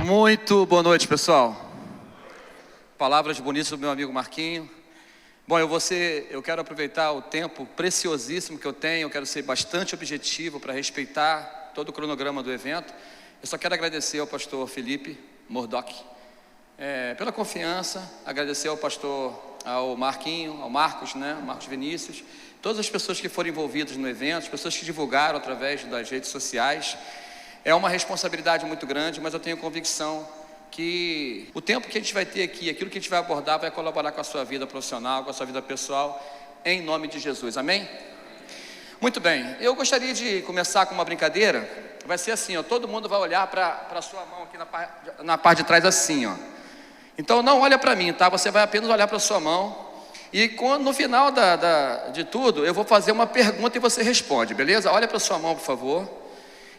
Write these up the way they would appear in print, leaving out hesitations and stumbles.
Muito boa noite, pessoal. Palavras bonitas do meu amigo Marquinho. Bom, eu quero aproveitar o tempo preciosíssimo que eu tenho. Eu quero ser bastante objetivo para respeitar todo o cronograma do evento. Eu só quero agradecer ao pastor Felipe Murdock pela confiança, agradecer ao Marquinho, ao Marcos, Marcos Vinícius, todas as pessoas que foram envolvidas no evento, as pessoas que divulgaram através das redes sociais. É uma responsabilidade muito grande, mas eu tenho convicção que o tempo que a gente vai ter aqui, aquilo que a gente vai abordar, vai colaborar com a sua vida profissional, com a sua vida pessoal, em nome de Jesus, amém? Muito bem, eu gostaria de começar com uma brincadeira. Vai ser assim, ó, todo mundo vai olhar para a sua mão aqui na parte de trás assim, ó. Então não olha para mim, tá? Você vai apenas olhar para a sua mão. E no final de tudo, eu vou fazer uma pergunta e você responde, beleza? Olha para a sua mão, por favor.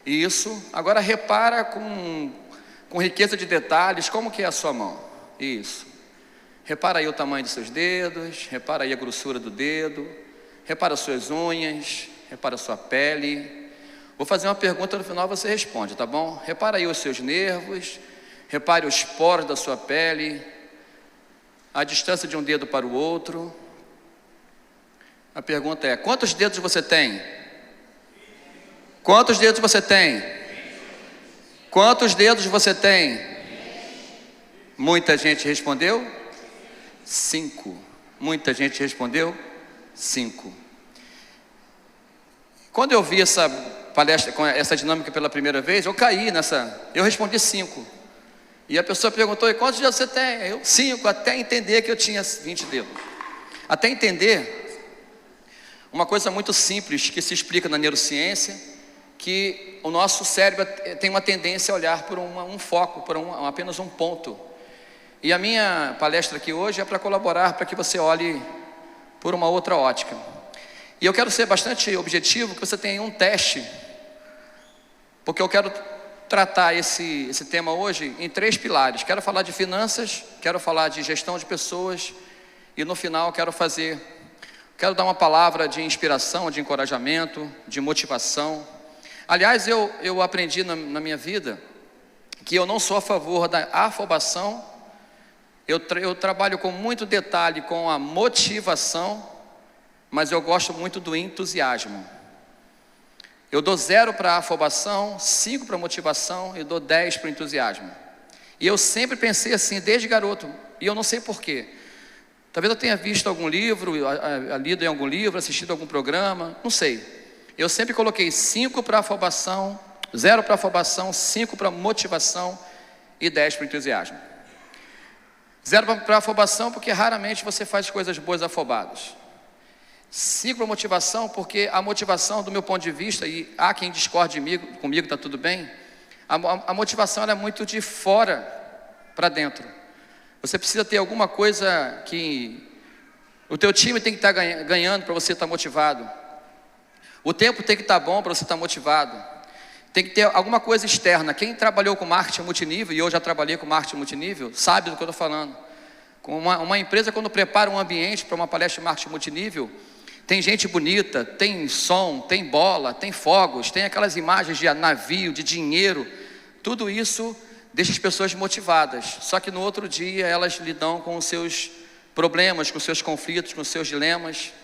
Isso, agora repara com riqueza de detalhes, como que é a sua mão. Isso, repara aí o tamanho dos seus dedos, repara aí a grossura do dedo, repara as suas unhas, repara a sua pele. Vou fazer uma pergunta, no final você responde, tá bom? Repara aí os seus nervos, repare os poros da sua pele, a distância de um dedo para o outro. A pergunta é: quantos dedos você tem? Quantos dedos você tem? Quantos dedos você tem? Muita gente respondeu 5. Muita gente respondeu 5. Quando eu vi essa palestra, com essa dinâmica pela primeira vez, eu caí eu respondi 5. E a pessoa perguntou: e quantos dedos você tem? Eu, 5, até entender que eu tinha 20 dedos. Até entender uma coisa muito simples que se explica na neurociência, que o nosso cérebro tem uma tendência a olhar por um foco, por apenas um ponto. E a minha palestra aqui hoje é para colaborar, para que você olhe por uma outra ótica. E eu quero ser bastante objetivo, que você tenha um teste, porque eu quero tratar esse tema hoje em 3 pilares. Quero falar de finanças, quero falar de gestão de pessoas, e no final quero dar uma palavra de inspiração, de encorajamento, de motivação. Aliás, eu aprendi na minha vida que eu não sou a favor da afobação. Eu trabalho com muito detalhe com a motivação, mas eu gosto muito do entusiasmo. Eu dou 0 para a afobação, 5 para a motivação e dou 10 para o entusiasmo. E eu sempre pensei assim, desde garoto, e eu não sei porquê. Talvez eu tenha visto algum livro, lido em algum livro, assistido algum programa, não sei. Eu sempre coloquei 5 para afobação, 0 para afobação, 5 para motivação e 10 para entusiasmo. 0 para afobação porque raramente você faz coisas boas afobadas. 5 para motivação porque a motivação, do meu ponto de vista, e há quem discorde comigo, está tudo bem, a motivação ela é muito de fora para dentro. Você precisa ter alguma coisa que o teu time tem que estar ganhando para você estar motivado. O tempo tem que estar bom para você estar motivado. Tem que ter alguma coisa externa. Quem trabalhou com marketing multinível, e eu já trabalhei com marketing multinível, sabe do que eu estou falando. Com uma empresa, quando prepara um ambiente para uma palestra de marketing multinível, tem gente bonita, tem som, tem bola, tem fogos, tem aquelas imagens de navio, de dinheiro. Tudo isso deixa as pessoas motivadas. Só que no outro dia elas lidam com os seus problemas, com os seus conflitos, com os seus dilemas.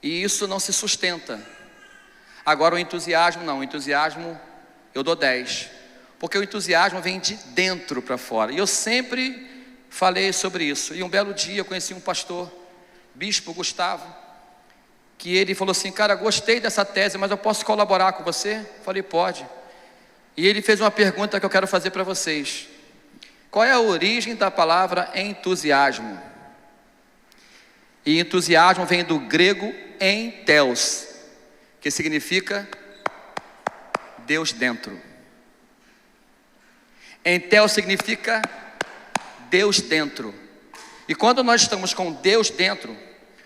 E isso não se sustenta. Agora o entusiasmo não, o entusiasmo eu dou 10, porque o entusiasmo vem de dentro para fora, e eu sempre falei sobre isso. E um belo dia eu conheci um pastor, Bispo Gustavo, que ele falou assim: cara, gostei dessa tese, mas eu posso colaborar com você? Falei: pode. E ele fez uma pergunta que eu quero fazer para vocês: qual é a origem da palavra entusiasmo? E entusiasmo vem do grego entheos, que significa Deus dentro. Entheos significa Deus dentro. E quando nós estamos com Deus dentro,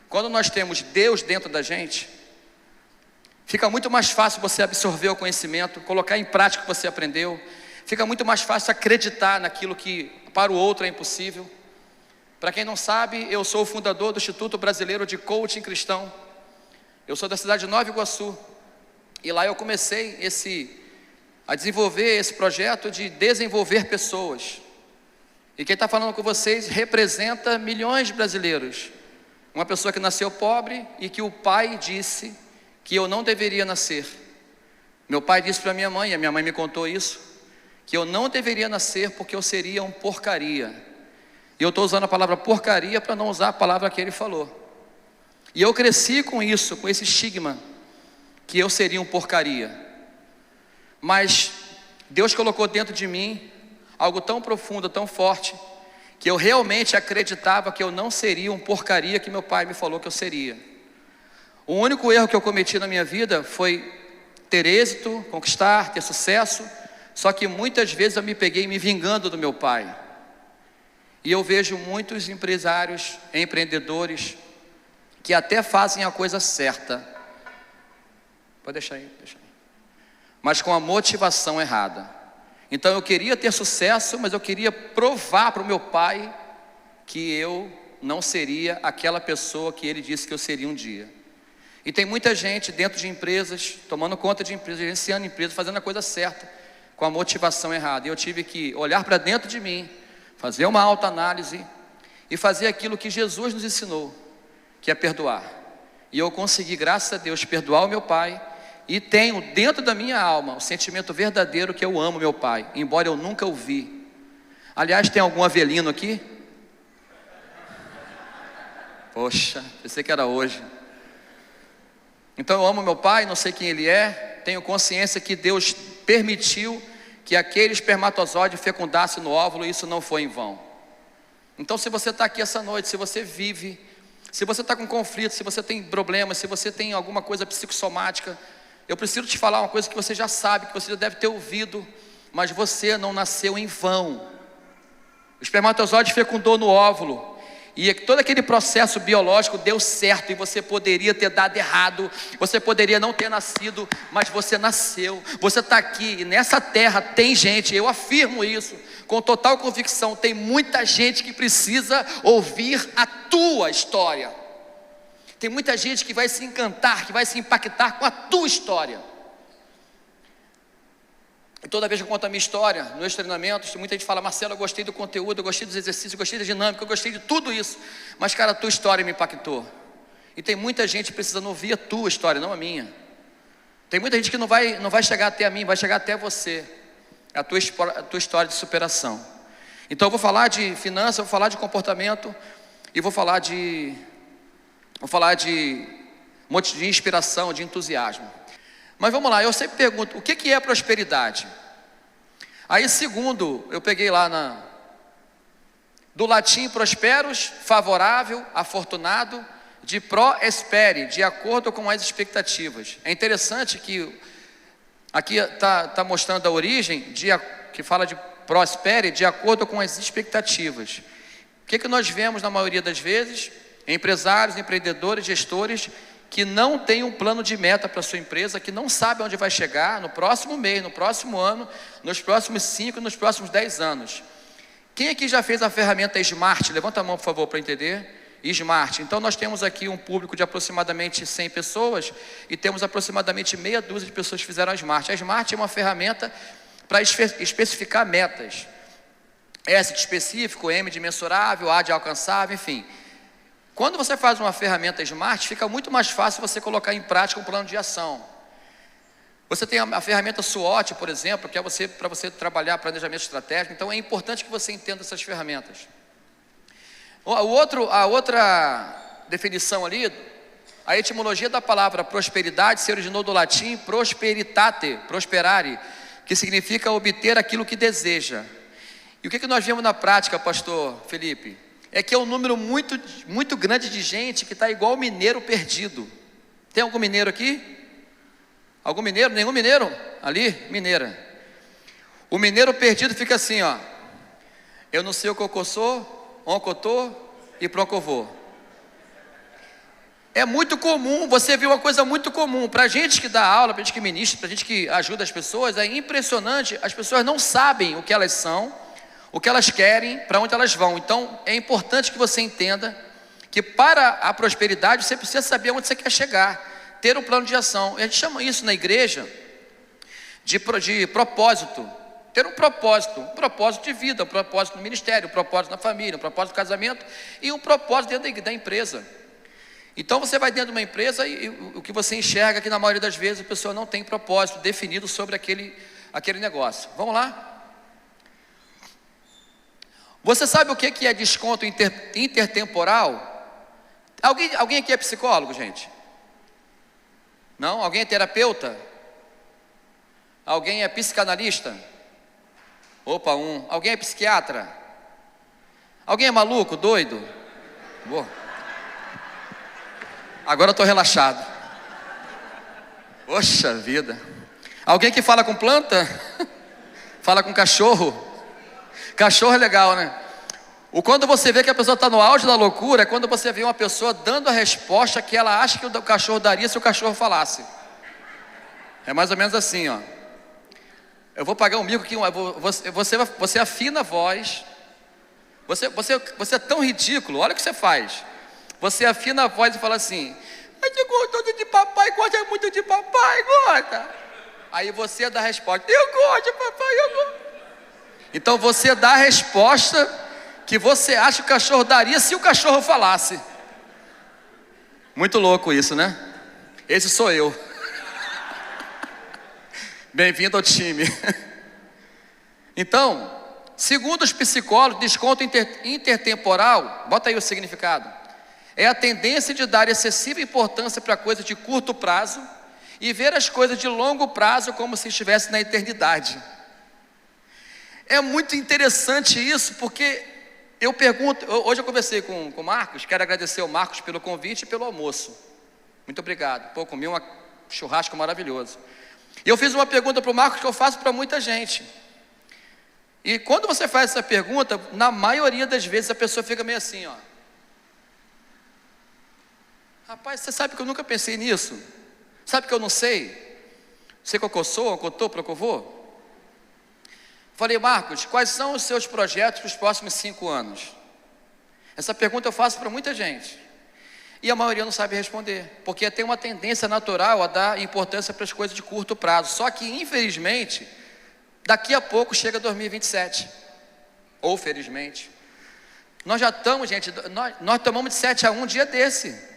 quando nós temos Deus dentro da gente, fica muito mais fácil você absorver o conhecimento, colocar em prática o que você aprendeu. Fica muito mais fácil acreditar naquilo que para o outro é impossível. Para quem não sabe, eu sou o fundador do Instituto Brasileiro de Coaching Cristão. Eu sou da cidade de Nova Iguaçu. E lá eu comecei a desenvolver esse projeto de desenvolver pessoas. E quem está falando com vocês representa milhões de brasileiros. Uma pessoa que nasceu pobre e que o pai disse que eu não deveria nascer. Meu pai disse para minha mãe, a minha mãe me contou isso, que eu não deveria nascer porque eu seria um porcaria. E eu estou usando a palavra porcaria para não usar a palavra que ele falou. E eu cresci com isso, com esse estigma, que eu seria um porcaria. Mas Deus colocou dentro de mim algo tão profundo, tão forte, que eu realmente acreditava que eu não seria um porcaria que meu pai me falou que eu seria. O único erro que eu cometi na minha vida foi ter êxito, conquistar, ter sucesso, só que muitas vezes eu me peguei me vingando do meu pai. E eu vejo muitos empresários, empreendedores, que até fazem a coisa certa. Pode deixar aí, mas com a motivação errada. Então eu queria ter sucesso, mas eu queria provar para o meu pai que eu não seria aquela pessoa que ele disse que eu seria um dia. E tem muita gente dentro de empresas, tomando conta de empresas, gerenciando empresas, fazendo a coisa certa, com a motivação errada. E eu tive que olhar para dentro de mim, fazer uma autoanálise e fazer aquilo que Jesus nos ensinou, que é perdoar. E eu consegui, graças a Deus, perdoar o meu pai. E tenho dentro da minha alma o sentimento verdadeiro que eu amo meu pai, embora eu nunca o vi. Aliás, tem algum avelino aqui? Poxa, pensei que era hoje. Então eu amo meu pai, não sei quem ele é. Tenho consciência que Deus permitiu que aquele espermatozoide fecundasse no óvulo, e isso não foi em vão. Então se você está aqui essa noite, se você vive, se você está com conflito, se você tem problemas, se você tem alguma coisa psicossomática, eu preciso te falar uma coisa que você já sabe, que você já deve ter ouvido, mas você não nasceu em vão. O espermatozoide fecundou no óvulo, e todo aquele processo biológico deu certo, e você poderia ter dado errado, você poderia não ter nascido, mas você nasceu, você está aqui, e nessa terra tem gente, eu afirmo isso, com total convicção, tem muita gente que precisa ouvir a tua história. Tem muita gente que vai se encantar, que vai se impactar com a tua história. E toda vez que eu conto a minha história, nos meus treinamentos, muita gente fala: Marcelo, eu gostei do conteúdo, eu gostei dos exercícios, eu gostei da dinâmica, eu gostei de tudo isso. Mas cara, a tua história me impactou. E tem muita gente precisando ouvir a tua história, não a minha. Tem muita gente que não vai chegar até a mim, vai chegar até você. A tua história de superação. Então eu vou falar de finanças, eu vou falar de comportamento, e vou falar de inspiração, de entusiasmo. Mas vamos lá, eu sempre pergunto, o que é prosperidade? Aí segundo, eu peguei lá do latim prosperos, favorável, afortunado, de pro espere, de acordo com as expectativas. É interessante que aqui está mostrando a origem, que fala de prospere, de acordo com as expectativas. O que nós vemos na maioria das vezes? Empresários, empreendedores, gestores que não têm um plano de meta para a sua empresa, que não sabem onde vai chegar no próximo mês, no próximo ano, nos próximos 5, nos próximos 10 anos. Quem aqui já fez a ferramenta Smart? Levanta a mão, por favor, para entender. Smart. Então nós temos aqui um público de aproximadamente 100 pessoas e temos aproximadamente meia dúzia de pessoas que fizeram a Smart. A Smart é uma ferramenta para especificar metas. S de específico, M de mensurável, A de alcançável, enfim. Quando você faz uma ferramenta Smart, fica muito mais fácil você colocar em prática um plano de ação. Você tem a ferramenta SWOT, por exemplo, que é para você trabalhar planejamento estratégico. Então é importante que você entenda essas ferramentas. A outra definição ali, a etimologia da palavra prosperidade se originou do latim prosperitate, prosperare, que significa obter aquilo que deseja. E o que nós vemos na prática, pastor Felipe? É que é um número muito, muito grande de gente que está igual mineiro perdido. Tem algum mineiro aqui? Algum mineiro? Nenhum mineiro? Ali? Mineira. O mineiro perdido fica assim, ó. Eu não sei o que eu sou, onde eu tô e para onde eu vou. É muito comum, você viu uma coisa muito comum. Para a gente que dá aula, para a gente que ministra, para a gente que ajuda as pessoas, é impressionante. As pessoas não sabem o que elas são, o que elas querem, para onde elas vão. Então é importante que você entenda que para a prosperidade você precisa saber onde você quer chegar, ter um plano de ação. E a gente chama isso na igreja de propósito. Ter um propósito de vida, um propósito no ministério, um propósito na família, um propósito no casamento e um propósito dentro da empresa. Então você vai dentro de uma empresa e o que você enxerga que na maioria das vezes a pessoa não tem propósito definido sobre aquele negócio. Vamos lá? Você sabe o que é desconto intertemporal? Alguém aqui é psicólogo, gente? Não? Alguém é terapeuta? Alguém é psicanalista? Opa, Alguém é psiquiatra? Alguém é maluco, doido? Boa. Agora eu estou relaxado. Poxa vida. Alguém que fala com planta? Fala com cachorro? Cachorro é legal, né? Quando você vê que a pessoa está no auge da loucura, é quando você vê uma pessoa dando a resposta que ela acha que o cachorro daria se o cachorro falasse. É mais ou menos assim, ó. Eu vou pagar um mico que você afina a voz. Você é tão ridículo, olha o que você faz. Você afina a voz e fala assim: mas eu gosto de papai, gosta muito de papai, gosta. Aí você dá a resposta: eu gosto de papai, eu gosto. Então você dá a resposta que você acha que o cachorro daria se o cachorro falasse. Muito louco isso, né? Esse sou eu. Bem-vindo ao time. Então, segundo os psicólogos, desconto intertemporal, bota aí o significado, é a tendência de dar excessiva importância para coisas de curto prazo e ver as coisas de longo prazo como se estivesse na eternidade. É muito interessante isso, porque eu pergunto, hoje eu conversei com o Marcos, quero agradecer ao Marcos pelo convite e pelo almoço. Muito obrigado. Pô, comi um churrasco maravilhoso. E eu fiz uma pergunta para o Marcos que eu faço para muita gente. E quando você faz essa pergunta, na maioria das vezes a pessoa fica meio assim, ó. Rapaz, você sabe que eu nunca pensei nisso? Sabe que eu não sei? Sei qual que eu sou, qual que eu estou, para o que eu vou? Falei: Marcos, quais são os seus projetos para os próximos 5 anos? Essa pergunta eu faço para muita gente. E a maioria não sabe responder, porque tem uma tendência natural a dar importância para as coisas de curto prazo. Só que, infelizmente, daqui a pouco chega 2027. Ou felizmente. Nós já estamos, gente, nós tomamos de 7-1 um dia desse.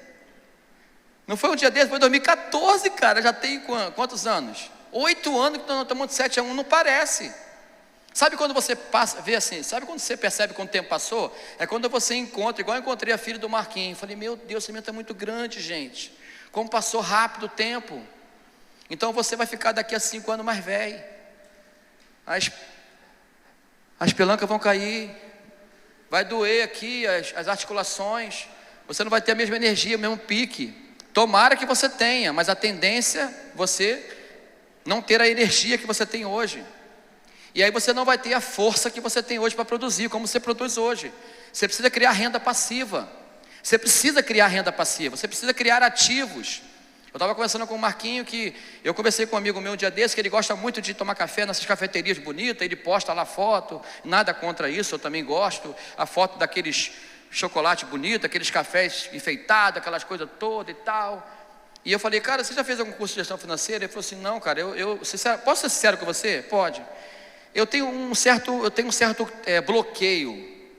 Não foi um dia desse, foi 2014, cara. Já tem quantos anos? 8 anos que nós tomamos de 7-1, não parece. Sabe quando você vê assim, sabe quando você percebe quando o tempo passou? É quando você encontra, igual eu encontrei a filha do Marquinhos. Falei: meu Deus, esse menino é muito grande, gente. Como passou rápido o tempo. Então você vai ficar daqui a 5 anos mais velho. As pelancas vão cair. Vai doer aqui as articulações. Você não vai ter a mesma energia, o mesmo pique. Tomara que você tenha, mas a tendência é você não ter a energia que você tem hoje. E aí você não vai ter a força que você tem hoje para produzir, como você produz hoje. Você precisa criar renda passiva. Você precisa criar renda passiva. Você precisa criar ativos. Eu estava conversando com o Marquinho, que eu conversei com um amigo meu um dia desse, que ele gosta muito de tomar café nessas cafeterias bonitas. Ele posta lá foto, nada contra isso, eu também gosto. A foto daqueles chocolate bonito, aqueles cafés enfeitados, aquelas coisas todas e tal. E eu falei: cara, você já fez algum curso de gestão financeira? Ele falou assim: não, cara, posso ser sincero com você? Pode. Eu tenho um certo bloqueio.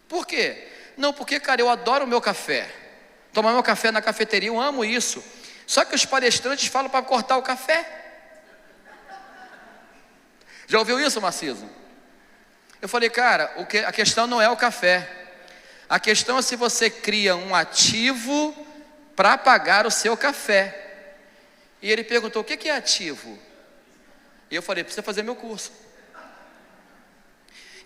Por quê? Não, porque, cara, eu adoro o meu café. Tomar meu café na cafeteria, eu amo isso. Só que os palestrantes falam para cortar o café. Já ouviu isso, Marciso? Eu falei: cara, a questão não é o café. A questão é se você cria um ativo para pagar o seu café. E ele perguntou: o que é ativo? E eu falei: precisa fazer meu curso.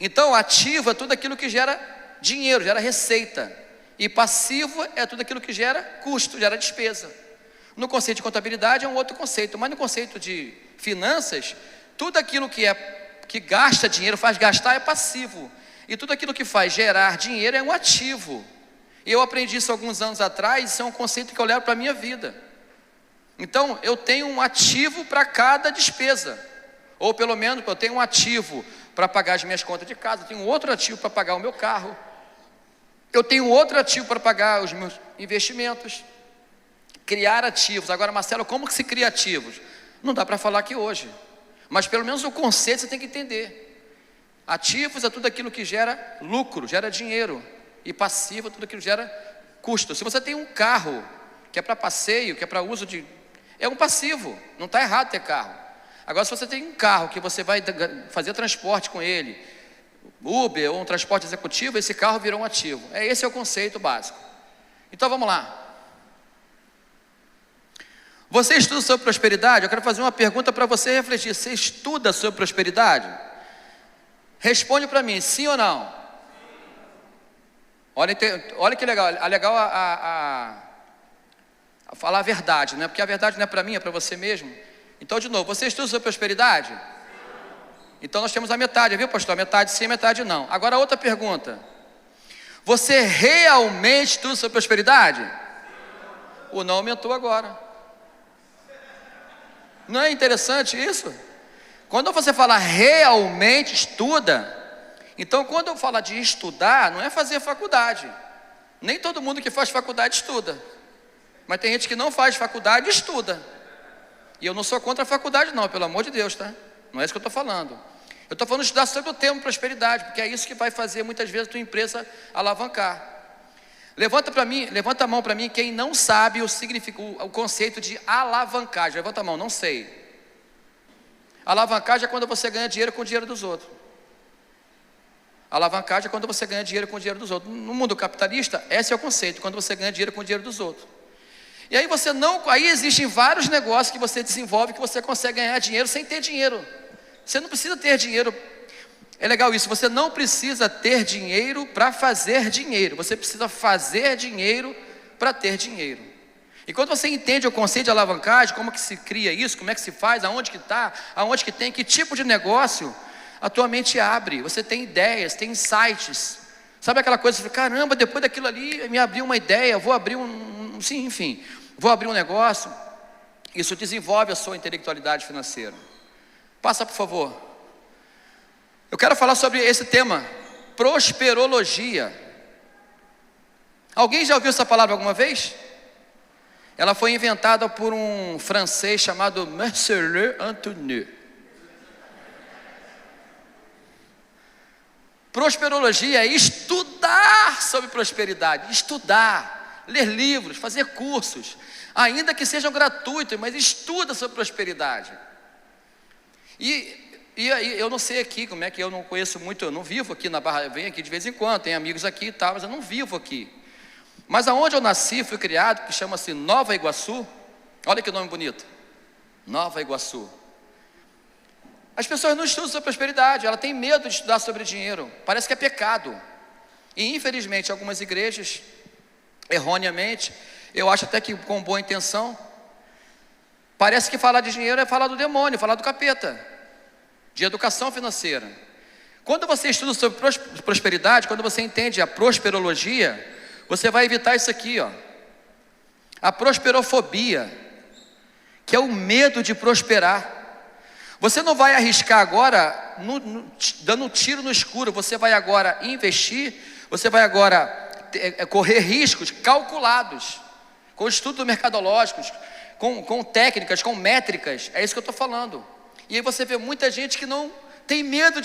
Então, ativo é tudo aquilo que gera dinheiro, gera receita. E passivo é tudo aquilo que gera custo, gera despesa. No conceito de contabilidade é um outro conceito, mas no conceito de finanças, tudo aquilo que gasta dinheiro, faz gastar, é passivo. E tudo aquilo que faz gerar dinheiro é um ativo. E eu aprendi isso alguns anos atrás, isso é um conceito que eu levo para a minha vida. Então, eu tenho um ativo para cada despesa. Ou pelo menos, eu tenho um ativo para pagar as minhas contas de casa, eu tenho outro ativo para pagar o meu carro, eu tenho outro ativo para pagar os meus investimentos. Criar ativos. Agora, Marcelo, como que se cria ativos? Não dá para falar aqui hoje. mas pelo menos o conceito você tem que entender. Ativos é tudo aquilo que gera lucro, gera dinheiro, e passivo é tudo aquilo que gera custo. Se você tem um carro que é para passeio, que é para uso de... é um passivo, não está errado ter carro. Agora, se você tem um carro que você vai fazer transporte com ele, Uber ou um transporte executivo, esse carro virou um ativo. Esse é o conceito básico. Então vamos lá. Você estuda sobre prosperidade? Eu quero fazer uma pergunta para você refletir. Você estuda sobre prosperidade? Responde para mim, sim ou não? Olha que legal. É legal a falar a verdade, né? Porque a verdade não é para mim, é para você mesmo. Então, de novo, você estuda sobre prosperidade? Então nós temos a metade, viu, pastor? Metade sim, metade não. Agora outra pergunta. Você realmente estuda sobre prosperidade? O não aumentou agora. Não é interessante isso? Quando você fala realmente estuda, então quando eu falar de estudar, não é fazer faculdade. Nem todo mundo que faz faculdade estuda. Mas tem gente que não faz faculdade e estuda. E eu não sou contra a faculdade não, pelo amor de Deus, tá? Não é isso que eu estou falando. Eu estou falando de estudar sobre o termo prosperidade, porque é isso que vai fazer muitas vezes a tua empresa alavancar. Levanta a mão para mim quem não sabe o conceito de alavancagem. Levanta a mão, não sei. Alavancagem é quando você ganha dinheiro com o dinheiro dos outros. Alavancagem é quando você ganha dinheiro com o dinheiro dos outros. No mundo capitalista, esse é o conceito, quando você ganha dinheiro com o dinheiro dos outros. E aí aí existem vários negócios que você desenvolve que você consegue ganhar dinheiro sem ter dinheiro. Você não precisa ter dinheiro. É legal isso, você não precisa ter dinheiro para fazer dinheiro. Você precisa fazer dinheiro para ter dinheiro. E quando você entende o conceito de alavancagem, como que se cria isso, como é que se faz, aonde que está, aonde que tem, que tipo de negócio, a tua mente abre. Você tem ideias, tem insights. Sabe aquela coisa, você fala, caramba, depois daquilo ali me abriu uma ideia, vou abrir vou abrir um negócio. Isso desenvolve a sua intelectualidade financeira. Passa, por favor. Eu quero falar sobre esse tema, prosperologia. Alguém já ouviu essa palavra alguma vez? Ela foi inventada por um francês chamado Marcel Antoine. Prosperologia é estudar sobre prosperidade, estudar, ler livros, fazer cursos, ainda que sejam gratuitos, mas estuda sobre prosperidade. E eu não sei aqui como é que eu não conheço muito, eu não vivo aqui na Barra, eu venho aqui de vez em quando, tenho amigos aqui e tal, mas eu não vivo aqui. Mas aonde eu nasci, fui criado, que chama-se Nova Iguaçu, olha que nome bonito, Nova Iguaçu. As pessoas não estudam sobre prosperidade, ela tem medo de estudar sobre dinheiro, parece que é pecado. E infelizmente algumas igrejas, erroneamente, eu acho até que com boa intenção, parece que falar de dinheiro é falar do demônio, falar do capeta. De educação financeira. Quando você estuda sobre prosperidade, quando você entende a prosperologia, você vai evitar isso aqui, ó. A prosperofobia, que é o medo de prosperar. Você não vai arriscar agora, dando um tiro no escuro, você vai agora investir, você vai agora correr riscos calculados, com estudos mercadológicos, com técnicas, com métricas, é isso que eu estou falando. E aí você vê muita gente que não tem medo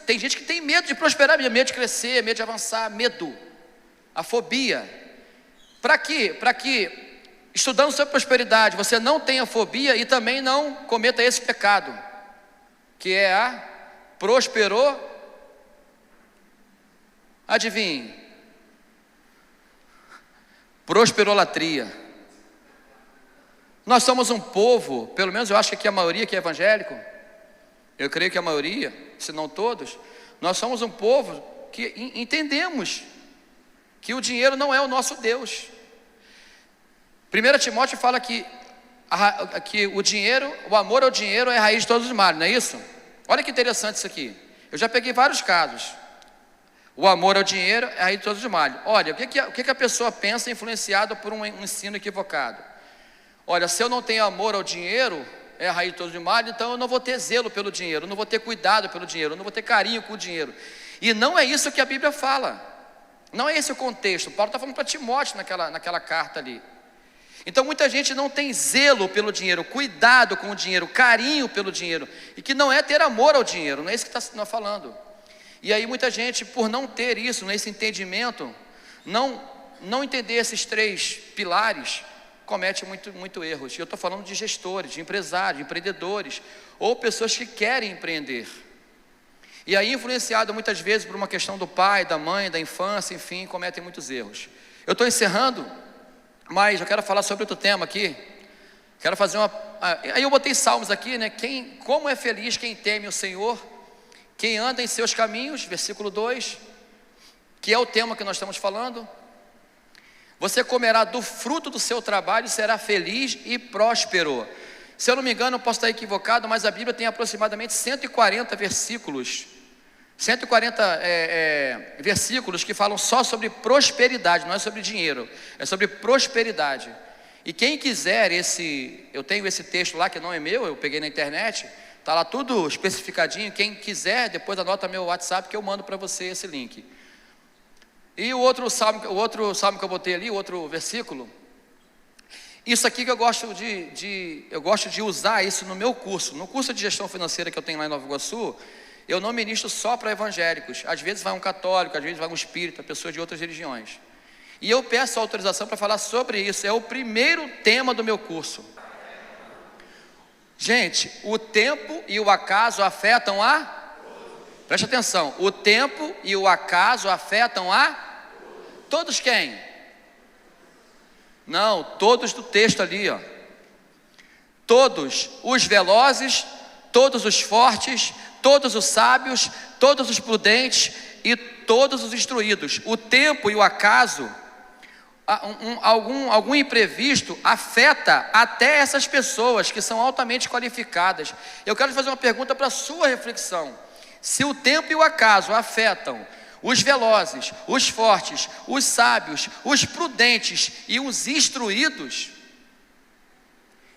tem gente que tem medo de prosperar, medo de crescer, medo de avançar, medo, a fobia. Para quê? Para que, estudando sobre prosperidade, você não tenha fobia e também não cometa esse pecado, que é a adivinhe, prosperolatria. Nós somos um povo, pelo menos eu acho que aqui a maioria que é evangélico, eu creio que a maioria, se não todos, nós somos um povo que entendemos que o dinheiro não é o nosso Deus. 1 Timóteo fala que o amor ao dinheiro é a raiz de todos os males, não é isso? Olha que interessante isso aqui. Eu já peguei vários casos. O amor ao dinheiro é a raiz de todos os males. Olha, o que a pessoa pensa influenciado por um ensino equivocado? Olha, se eu não tenho amor ao dinheiro, é a raiz de todos os males, então eu não vou ter zelo pelo dinheiro, eu não vou ter cuidado pelo dinheiro, eu não vou ter carinho com o dinheiro. E não é isso que a Bíblia fala. Não é esse o contexto. Paulo está falando para Timóteo naquela carta ali. Então muita gente não tem zelo pelo dinheiro, cuidado com o dinheiro, carinho pelo dinheiro, e que não é ter amor ao dinheiro, não é isso que está falando. E aí muita gente, por não ter isso, nesse entendimento, não entender esses 3 pilares, comete muito erros. E eu estou falando de gestores, de empresários, de empreendedores, ou pessoas que querem empreender. E aí, influenciado muitas vezes por uma questão do pai, da mãe, da infância, enfim, cometem muitos erros. Eu estou encerrando, mas eu quero falar sobre outro tema aqui. Quero fazer aí eu botei salmos aqui, né? Como é feliz quem teme o Senhor, quem anda em seus caminhos, versículo 2, que é o tema que nós estamos falando. Você comerá do fruto do seu trabalho, será feliz e próspero. Se eu não me engano, eu posso estar equivocado, mas a Bíblia tem aproximadamente 140 versículos. 140 versículos que falam só sobre prosperidade, não é sobre dinheiro, é sobre prosperidade. E quem quiser eu tenho esse texto lá que não é meu, eu peguei na internet, está lá tudo especificadinho. Quem quiser, depois anota meu WhatsApp que eu mando para você esse link. E o outro salmo que eu botei ali, o outro versículo, isso aqui que eu gosto de usar isso no meu curso. No curso de gestão financeira que eu tenho lá em Nova Iguaçu, eu não ministro só para evangélicos. Às vezes vai um católico, às vezes vai um espírita, pessoas de outras religiões. E eu peço autorização para falar sobre isso. É o primeiro tema do meu curso. Gente, o tempo e o acaso afetam preste atenção, o tempo e o acaso afetam todos quem? Não, todos do texto ali, ó. Todos os velozes, todos os fortes, todos os sábios, todos os prudentes e todos os instruídos. O tempo e o acaso, algum imprevisto afeta até essas pessoas que são altamente qualificadas. Eu quero fazer uma pergunta para a sua reflexão. Se o tempo e o acaso afetam os velozes, os fortes, os sábios, os prudentes e os instruídos,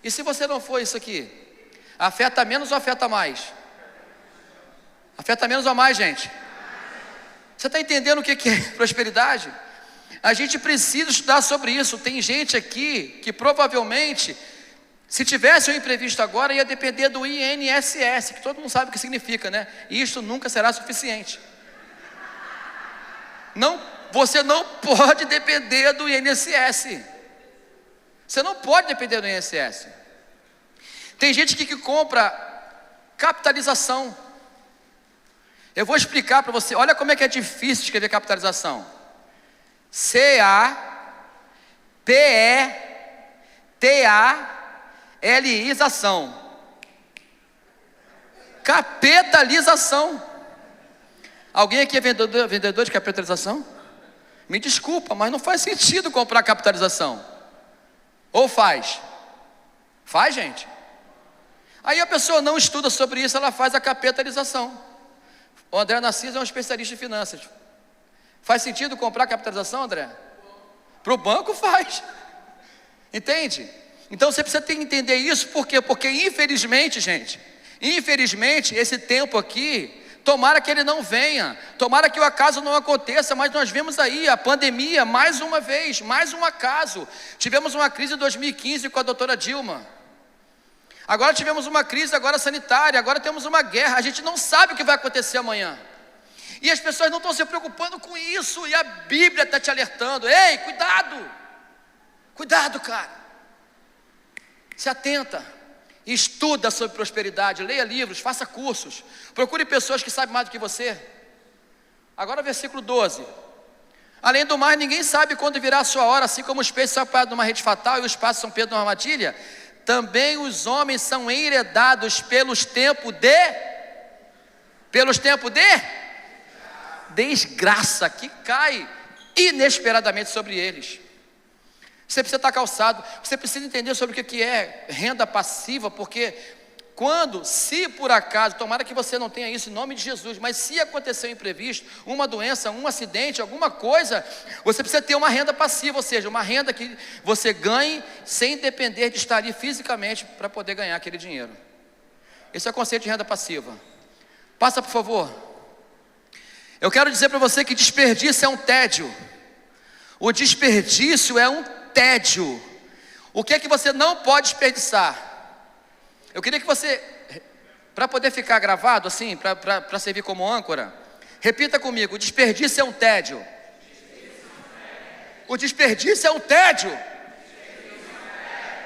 e se você não for isso aqui, afeta menos ou afeta mais? Afeta menos ou mais, gente? Você está entendendo o que é prosperidade? A gente precisa estudar sobre isso. Tem gente aqui que provavelmente, se tivesse um imprevisto agora, ia depender do INSS, que todo mundo sabe o que significa, né? E isso nunca será suficiente. Você não pode depender do INSS. Você não pode depender do INSS. Tem gente aqui que compra capitalização. Eu vou explicar para você. Olha como é que é difícil escrever capitalização. capitalização. Capitalização. Alguém aqui é vendedor de capitalização? Me desculpa, mas não faz sentido comprar capitalização. Ou faz? Faz, gente? Aí a pessoa não estuda sobre isso, ela faz a capitalização. O André Narciso é um especialista em finanças. Faz sentido comprar capitalização, André? Para o banco faz. Entende? Então você precisa entender isso, por quê? Porque infelizmente, gente, esse tempo aqui, tomara que ele não venha, tomara que o acaso não aconteça, mas nós vemos aí a pandemia, mais uma vez, mais um acaso. Tivemos uma crise em 2015 com a doutora Dilma. Agora tivemos uma crise sanitária, agora temos uma guerra. A gente não sabe o que vai acontecer amanhã. E as pessoas não estão se preocupando com isso, e a Bíblia está te alertando. Ei, cuidado! Cuidado, cara. Se atenta. Estuda sobre prosperidade, leia livros, faça cursos, procure pessoas que sabem mais do que você. Agora versículo 12. Além do mais, ninguém sabe quando virá a sua hora, assim como os peixes são apanhados numa rede fatal e os pássaros são pegos numa armadilha, também os homens são enredados pelos tempos de desgraça, que cai inesperadamente sobre eles. Você precisa estar calçado, você precisa entender sobre o que é renda passiva, porque se por acaso, tomara que você não tenha isso em nome de Jesus, mas se acontecer um imprevisto, uma doença, um acidente, alguma coisa, você precisa ter uma renda passiva, ou seja, uma renda que você ganhe sem depender de estar ali fisicamente para poder ganhar aquele dinheiro. Esse é o conceito de renda passiva. Passa, por favor. Eu quero dizer para você que desperdício é um tédio. O desperdício é um tédio. O que é que você não pode desperdiçar? Eu queria que você, para poder ficar gravado assim, para servir como âncora, repita comigo: o desperdício é um tédio. O desperdício é um tédio.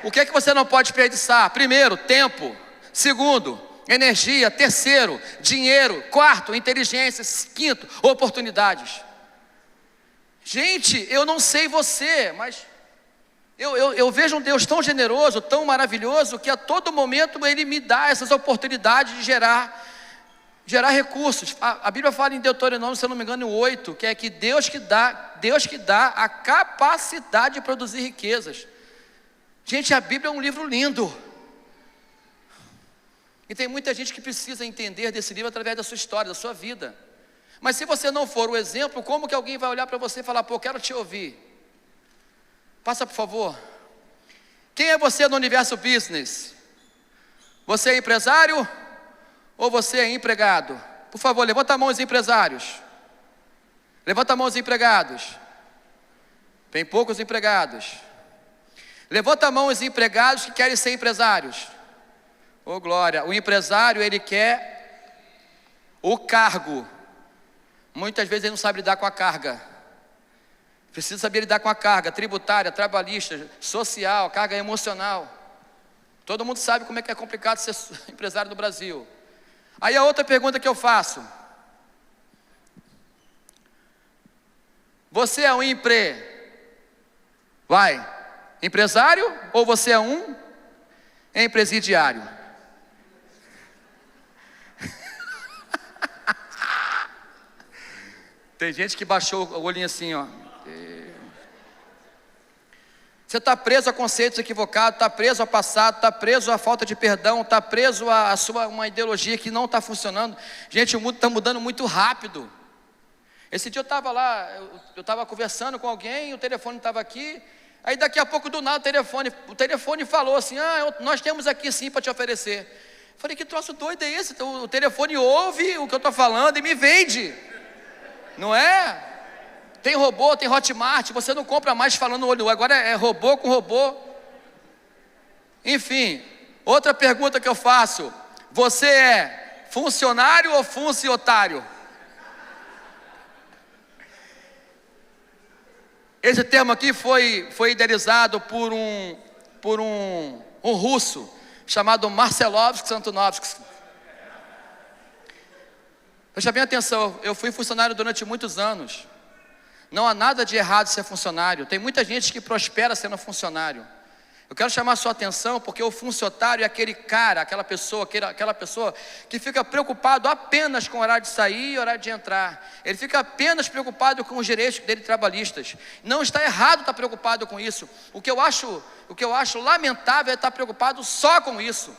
O que é que você não pode desperdiçar? Primeiro, tempo. Segundo, energia. Terceiro, dinheiro. Quarto, inteligência. Quinto, oportunidades. Gente, eu não sei você, mas eu vejo um Deus tão generoso, tão maravilhoso, que a todo momento Ele me dá essas oportunidades de gerar recursos. A Bíblia fala em Deuteronômio, se eu não me engano, 8, que é que Deus que dá a capacidade de produzir riquezas. Gente, a Bíblia é um livro lindo. E tem muita gente que precisa entender desse livro através da sua história, da sua vida. Mas se você não for o exemplo, como que alguém vai olhar para você e falar: pô, eu quero te ouvir? Passa, por favor. Quem é você no universo business? Você é empresário ou você é empregado? Por favor, levanta a mão os empresários. Levanta a mão os empregados. Tem poucos empregados. Levanta a mão os empregados que querem ser empresários. Oh, glória. O empresário, ele quer o cargo. Muitas vezes ele não sabe lidar com a carga. Precisa saber lidar com a carga tributária, trabalhista, social, carga emocional. Todo mundo sabe como é que é complicado ser empresário no Brasil. Aí a outra pergunta que eu faço: você é um empresário ou você é um empresidiário? Tem gente que baixou o olhinho assim, ó. Você está preso a conceitos equivocados, está preso ao passado, está preso à falta de perdão, está preso uma ideologia que não está funcionando. Gente, o mundo está mudando muito rápido. Esse dia eu estava lá, eu estava conversando com alguém, o telefone estava aqui, aí daqui a pouco do nada o telefone falou assim: nós temos aqui sim para te oferecer. Eu falei: que troço doido é esse? O telefone ouve o que eu estou falando e me vende. Não é? Tem robô, tem Hotmart, você não compra mais falando olho, agora é robô com robô. Enfim, outra pergunta que eu faço: você é funcionário ou funcionário? Esse termo aqui foi idealizado por um russo chamado Marcelovsky Antonovsky. Preste bem atenção, eu fui funcionário durante muitos anos. Não há nada de errado ser funcionário. Tem muita gente que prospera sendo funcionário. Eu quero chamar a sua atenção porque o funcionário é aquele cara, aquela pessoa que fica preocupado apenas com o horário de sair e horário de entrar. Ele fica apenas preocupado com os direitos dele trabalhistas. Não está errado estar preocupado com isso. O que eu acho lamentável é estar preocupado só com isso.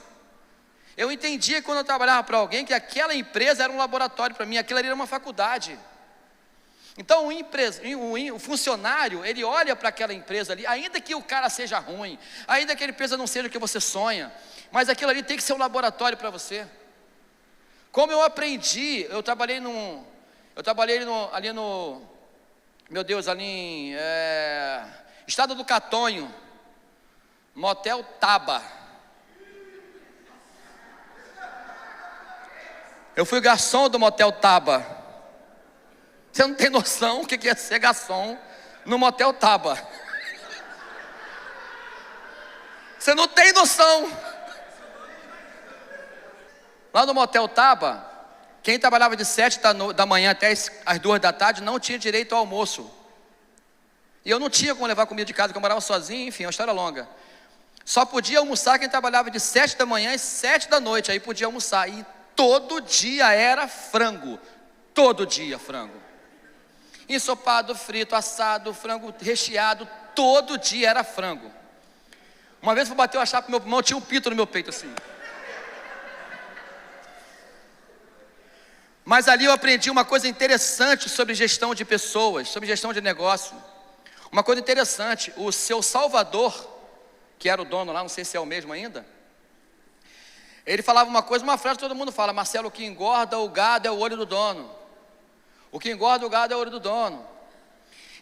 Eu entendi quando eu trabalhava para alguém que aquela empresa era um laboratório para mim, aquilo ali era uma faculdade. Então o funcionário, ele olha para aquela empresa ali, ainda que o cara seja ruim, ainda que a empresa não seja o que você sonha, mas aquilo ali tem que ser um laboratório para você. Como eu aprendi, eu trabalhei ali no, meu Deus, ali em Estado do Catonho, Motel Taba. Eu fui garçom do Motel Taba. Você não tem noção o que é ser garçom no Motel Taba. Você não tem noção. Lá no Motel Taba, quem trabalhava de 7 da manhã até as 2 da tarde não tinha direito ao almoço. E eu não tinha como levar comida de casa, porque eu morava sozinho, enfim, é uma história longa. Só podia almoçar quem trabalhava de 7 da manhã às 7 da noite, aí podia almoçar. E todo dia era frango. Todo dia frango. Ensopado, frito, assado, frango recheado, todo dia era frango. Uma vez eu fui bater o chapa pro meu pulmão, tinha um pito no meu peito assim. Mas ali eu aprendi uma coisa interessante sobre gestão de pessoas, sobre gestão de negócio. Uma coisa interessante, o seu Salvador, que era o dono lá, não sei se é o mesmo ainda, ele falava uma frase que todo mundo fala: Marcelo, o que engorda o gado é o olho do dono. O que engorda o gado é o olho do dono.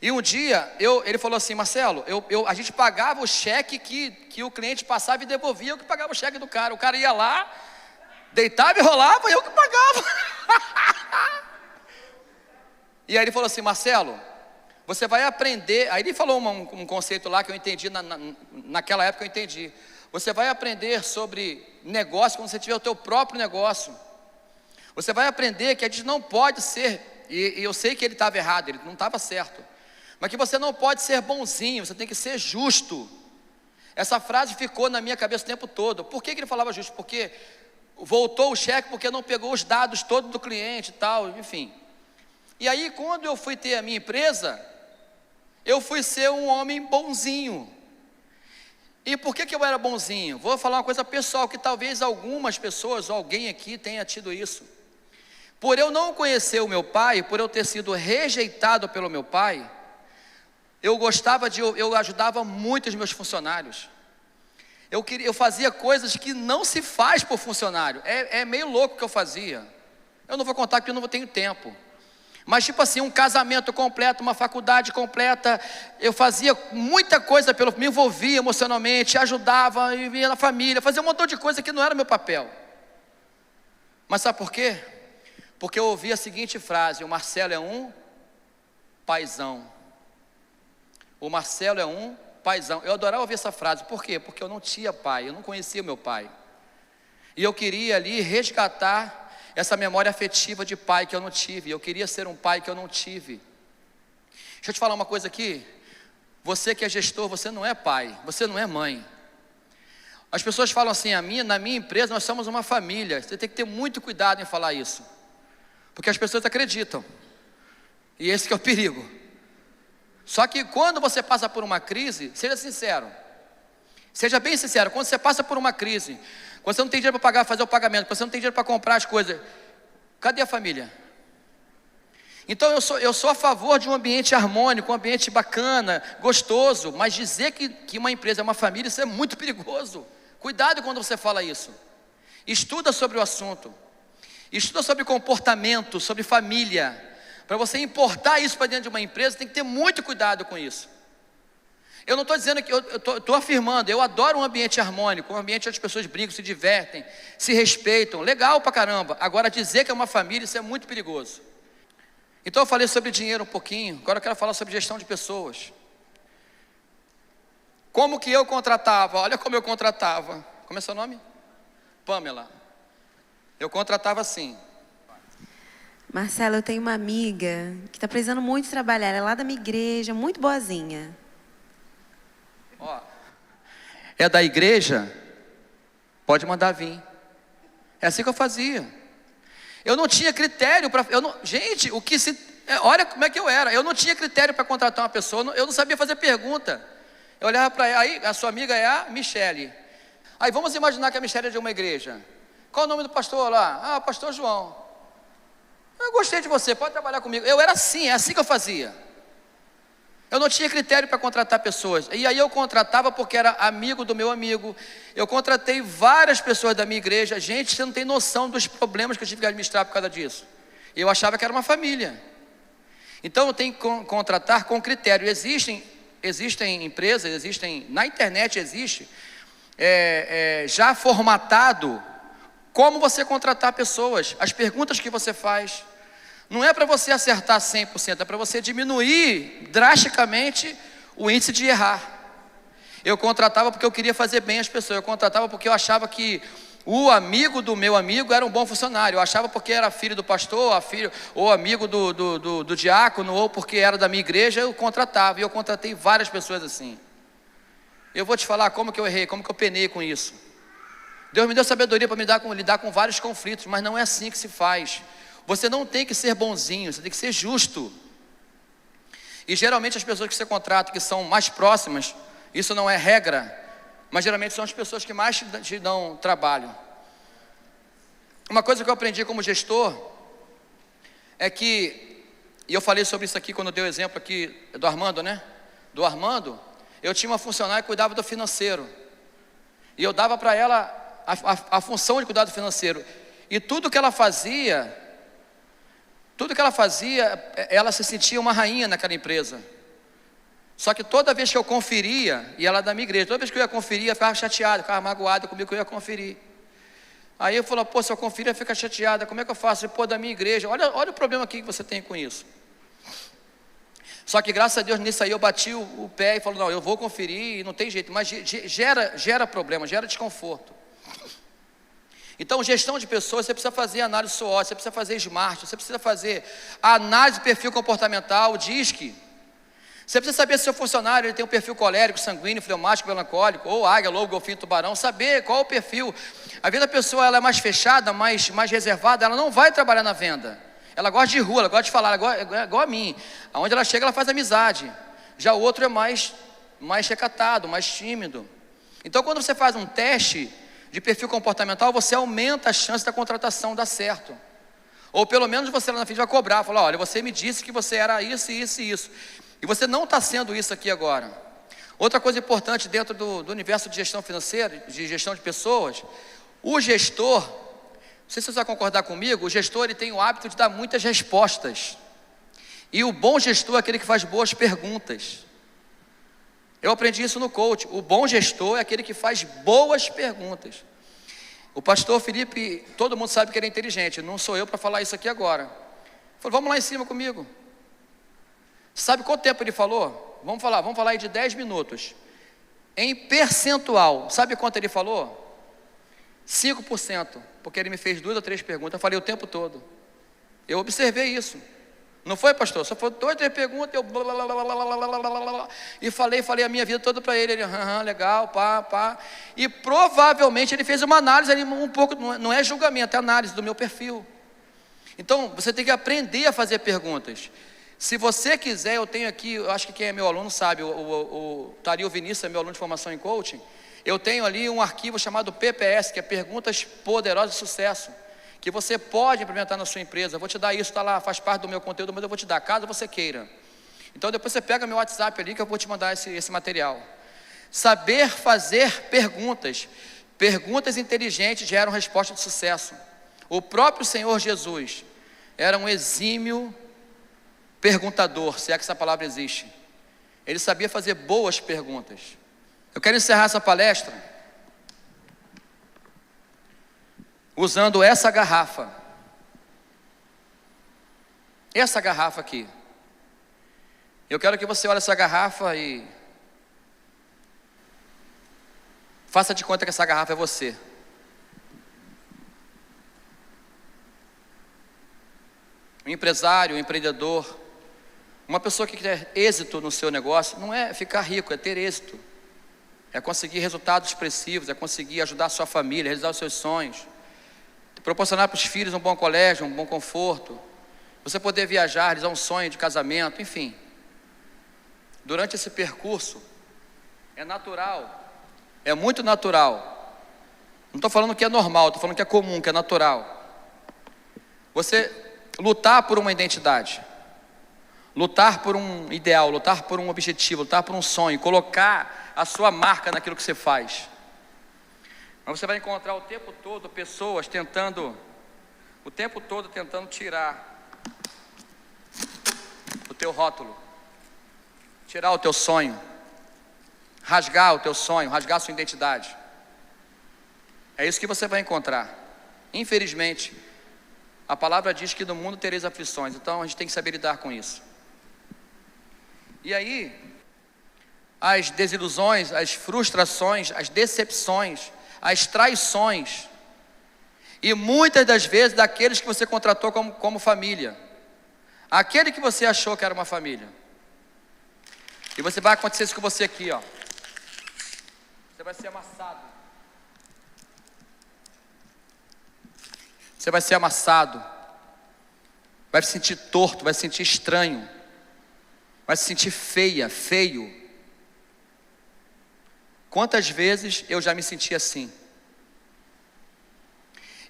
E um dia, ele falou assim: Marcelo, a gente pagava o cheque que o cliente passava e devolvia, eu que pagava o cheque do cara. O cara ia lá, deitava e rolava, eu que pagava. E aí ele falou assim: Marcelo, você vai aprender. Aí ele falou um conceito lá que eu entendi, naquela época eu entendi. Você vai aprender sobre negócio quando você tiver o teu próprio negócio. Você vai aprender que a gente não pode ser, e eu sei que ele estava errado, ele não estava certo, mas que você não pode ser bonzinho, você tem que ser justo. Essa frase ficou na minha cabeça o tempo todo. Por que ele falava justo? Porque voltou o cheque, porque não pegou os dados todos do cliente e tal, enfim. E aí, quando eu fui ter a minha empresa, eu fui ser um homem bonzinho. E por que eu era bonzinho? Vou falar uma coisa pessoal, que talvez algumas pessoas, ou alguém aqui tenha tido isso. Por eu não conhecer o meu pai, por eu ter sido rejeitado pelo meu pai, eu ajudava muito os meus funcionários. Eu fazia coisas que não se faz por funcionário. É meio louco o que eu fazia. Eu não vou contar porque eu não tenho tempo. Mas tipo assim, um casamento completo, uma faculdade completa, eu fazia muita coisa me envolvia emocionalmente, ajudava, vivia na família, fazia um montão de coisa que não era meu papel. Mas sabe por quê? Porque eu ouvi a seguinte frase: o Marcelo é um paizão. O Marcelo é um paizão. Eu adorava ouvir essa frase. Por quê? Porque eu não tinha pai, eu não conhecia meu pai. E eu queria ali resgatar essa memória afetiva de pai que eu não tive. Eu queria ser um pai que eu não tive. Deixa eu te falar uma coisa aqui. Você que é gestor, você não é pai, você não é mãe. As pessoas falam assim: na minha empresa nós somos uma família. Você tem que ter muito cuidado em falar isso, porque as pessoas acreditam. E esse que é o perigo. Só que quando você passa por uma crise, seja sincero. Seja bem sincero. Quando você passa por uma crise, quando você não tem dinheiro para fazer o pagamento, quando você não tem dinheiro para comprar as coisas, cadê a família? Então eu sou a favor de um ambiente harmônico, um ambiente bacana, gostoso. Mas dizer que uma empresa é uma família, isso é muito perigoso. Cuidado quando você fala isso. Estuda sobre o assunto. Estuda sobre comportamento, sobre família. Para você importar isso para dentro de uma empresa, tem que ter muito cuidado com isso. Eu não estou dizendo que, eu estou afirmando, eu adoro um ambiente harmônico, um ambiente onde as pessoas brincam, se divertem, se respeitam, legal pra caramba. Agora dizer que é uma família, isso é muito perigoso. Então eu falei sobre dinheiro um pouquinho, agora eu quero falar sobre gestão de pessoas. Como que eu contratava? Olha como eu contratava. Como é seu nome? Pamela. Eu contratava assim. Marcelo, eu tenho uma amiga que está precisando muito trabalhar, ela é lá da minha igreja, muito boazinha. Ó, é da igreja? Pode mandar vir. É assim que eu fazia. Eu não tinha critério para... Gente, olha como é que eu era. Eu não tinha critério para contratar uma pessoa, eu não sabia fazer pergunta. Eu olhava para ela, aí a sua amiga é a Michele. Aí vamos imaginar que a Michele é de uma igreja. Qual o nome do pastor lá? Ah, pastor João. Eu gostei de você, pode trabalhar comigo. Eu era assim, é assim que eu fazia. Eu não tinha critério para contratar pessoas. E aí eu contratava porque era amigo do meu amigo. Eu contratei várias pessoas da minha igreja. Gente, você não tem noção dos problemas que eu tive que administrar por causa disso. Eu achava que era uma família. Então eu tenho que contratar com critério. Existem empresas, na internet existe já formatado como você contratar pessoas, as perguntas que você faz. Não é para você acertar 100%, é para você diminuir drasticamente o índice de errar. Eu contratava porque eu queria fazer bem as pessoas. Eu contratava porque eu achava que o amigo do meu amigo era um bom funcionário. Eu achava porque era filho do pastor, ou amigo do diácono, ou porque era da minha igreja, eu contratava. E eu contratei várias pessoas assim. Eu vou te falar como que eu errei, como que eu penei com isso. Deus me deu sabedoria para lidar com vários conflitos, mas não é assim que se faz. Você não tem que ser bonzinho, você tem que ser justo. E geralmente as pessoas que você contrata, que são mais próximas, isso não é regra, mas geralmente são as pessoas que mais te dão trabalho. Uma coisa que eu aprendi como gestor é que, e eu falei sobre isso aqui quando eu dei o exemplo aqui do Armando, né? Do Armando, eu tinha uma funcionária que cuidava do financeiro. E eu dava para ela a função de cuidar do financeiro. E tudo que ela fazia, ela se sentia uma rainha naquela empresa. Só que toda vez que eu conferia, e ela da minha igreja, toda vez que eu ia conferir, eu ficava chateada, ficava magoada comigo que eu ia conferir. Aí eu falava, pô, se eu conferir, fica chateada, como é que eu faço? Pô, da minha igreja, olha o problema aqui que você tem com isso. Só que graças a Deus, nisso aí eu bati o pé e falei, não, eu vou conferir, e não tem jeito, mas gera problema, gera desconforto. Então, gestão de pessoas, você precisa fazer análise SWOT, você precisa fazer SMART, você precisa fazer análise de perfil comportamental, DISC. Você precisa saber se o seu funcionário ele tem um perfil colérico, sanguíneo, fleumático, melancólico, ou águia, lobo, golfinho, tubarão, saber qual é o perfil. Às vezes a pessoa ela é mais fechada, mais reservada, ela não vai trabalhar na venda. Ela gosta de rua, ela gosta de falar, ela é igual a mim. Aonde ela chega, ela faz amizade. Já o outro é mais recatado, mais tímido. Então, quando você faz um teste de perfil comportamental, você aumenta a chance da contratação dar certo. Ou pelo menos você lá na frente vai cobrar, falar, olha, você me disse que você era isso, isso e isso. E você não está sendo isso aqui agora. Outra coisa importante dentro do universo de gestão financeira, de gestão de pessoas, o gestor, não sei se você vai concordar comigo, o gestor ele tem o hábito de dar muitas respostas. E o bom gestor é aquele que faz boas perguntas. Eu aprendi isso no coach. O bom gestor é aquele que faz boas perguntas. O pastor Felipe, todo mundo sabe que ele é inteligente, não sou eu para falar isso aqui agora. Ele falou, vamos lá em cima comigo. Sabe quanto tempo ele falou? Vamos falar aí de 10 minutos. Em percentual, sabe quanto ele falou? 5%, porque ele me fez 2 ou 3 perguntas, eu falei o tempo todo. Eu observei isso. Não foi, pastor? Só foi 2 ou 3 perguntas, eu e falei a minha vida toda para ele. Ele, legal, pá. E provavelmente ele fez uma análise ali, um pouco, não é julgamento, é análise do meu perfil. Então, você tem que aprender a fazer perguntas. Se você quiser, eu tenho aqui, eu acho que quem é meu aluno sabe, o Tario Vinícius é meu aluno de formação em coaching. Eu tenho ali um arquivo chamado PPS, que é Perguntas Poderosas de Sucesso, que você pode implementar na sua empresa. Eu vou te dar isso, está lá, faz parte do meu conteúdo, mas eu vou te dar, caso você queira. Então depois você pega meu WhatsApp ali, que eu vou te mandar esse material. Saber fazer perguntas. Perguntas inteligentes geram resposta de sucesso. O próprio Senhor Jesus era um exímio perguntador, se é que essa palavra existe. Ele sabia fazer boas perguntas. Eu quero encerrar essa palestra usando essa garrafa. Essa garrafa aqui. Eu quero que você olhe essa garrafa e faça de conta que essa garrafa é você. Um empresário, um empreendedor, uma pessoa que quer êxito no seu negócio, não é ficar rico, é ter êxito. É conseguir resultados expressivos, é conseguir ajudar a sua família, realizar os seus sonhos, proporcionar para os filhos um bom colégio, um bom conforto, você poder viajar, realizar um sonho de casamento, enfim. Durante esse percurso, é natural, é muito natural. Não estou falando que é normal, estou falando que é comum, que é natural. Você lutar por uma identidade, lutar por um ideal, lutar por um objetivo, lutar por um sonho, colocar a sua marca naquilo que você faz. Mas você vai encontrar o tempo todo pessoas tentando tirar o teu rótulo, tirar o teu sonho, rasgar o teu sonho, rasgar a sua identidade. É isso que você vai encontrar. Infelizmente, a palavra diz que no mundo tereis aflições, então a gente tem que saber lidar com isso. E aí, as desilusões, as frustrações, as decepções, as traições, e muitas das vezes daqueles que você contratou como família, aquele que você achou que era uma família, e você vai acontecer isso com você aqui, ó. Você vai ser amassado. Você vai ser amassado, vai se sentir torto, vai se sentir estranho, vai se sentir feio. Quantas vezes eu já me senti assim?